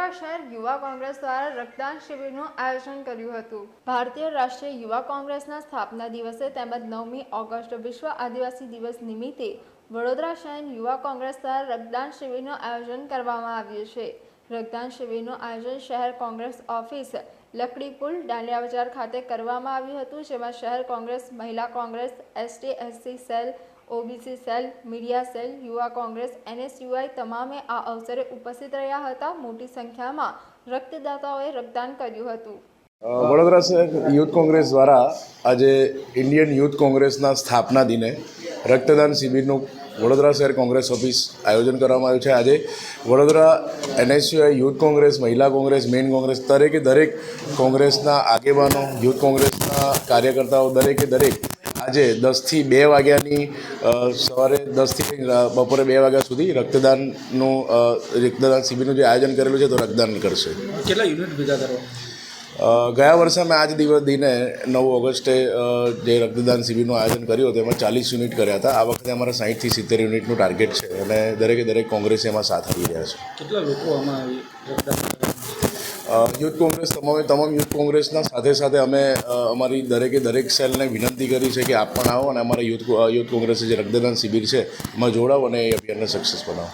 વડોદરા શહેર યુવા કોંગ્રેસ દ્વારા રક્તદાન શિબિરનું આયોજન કર્યું હતું। ભારતીય રાષ્ટ્રીય યુવા કોંગ્રેસના સ્થાપના દિવસે તેમજ 9મી ઓગસ્ટ વિશ્વ આદિવાસી દિવસ નિમિત્તે વડોદરા શહેર યુવા કોંગ્રેસ દ્વારા રક્તદાન શિબિરનું આયોજન કરવામાં આવ્યું છે। રક્તદાન શિબિરનું આયોજન શહેર કોંગ્રેસ ઓફિસ લકડી પુલ દાંડિયા બજાર ખાતે કરવામાં આવ્યું હતું, જેમાં શહેર કોંગ્રેસ, મહિલા Congress, ST/SC cell, OBC cell, media cell, યુવા કોંગ્રેસ, NSUI તમામે આ અવસરે ઉપસ્થિત રહ્યા હતા। મોટી સંખ્યામાં રક્તદાતાઓએ રક્તદાન કર્યું હતું। વડોદરા શહેર યુથ કોંગ્રેસ દ્વારા આજે ઇન્ડિયન યુથ કોંગ્રેસના સ્થાપના દિને રક્તદાન શિબિરનું વડોદરા શહેર કોંગ્રેસ ઓફિસ આયોજન કરવામાં આવ્યું છે। આજે વડોદરા NSUI યુથ કોંગ્રેસ, મહિલા કોંગ્રેસ, મેઇન કોંગ્રેસ દરેક કોંગ્રેસના આગેવાનો, યુથ કોંગ્રેસના કાર્યકર્તાઓ દરેક આજે 10 થી 2 વાગ્યાની સવારે 10 થી બપોરે 2 વાગ્યા સુધી રક્તદાન શિબિરનું જે આયોજન કરેલું છે તો રક્તદાન કરશે। કેટલા યુનિટ ભેગા કરવા? ગયા વર્ષે અમે આજ દિને 9 ઓગસ્ટે જે રક્તદાન શિબિરનું આયોજન કર્યું હતું એમાં 40 યુનિટ કર્યા હતા। આ વખતે અમારા 60 થી 70 યુનિટનું ટાર્ગેટ છે અને દરેક કોંગ્રેસ એમાં સાથ આપી રહ્યા છે। કેટલા લોકો આમાં રક્તદાન? યુથ કોંગ્રેસ તમામ યુથ કોંગ્રેસના સાથે અમે અમારી દરેક સેલને વિનંતી કરી છે કે આપ પણ આવો અને અમારા યુથ કોંગ્રેસે જે રક્તદાન શિબિર છે એમાં જોડાવો અને એ અભિયાનને સક્સેસ બનાવો।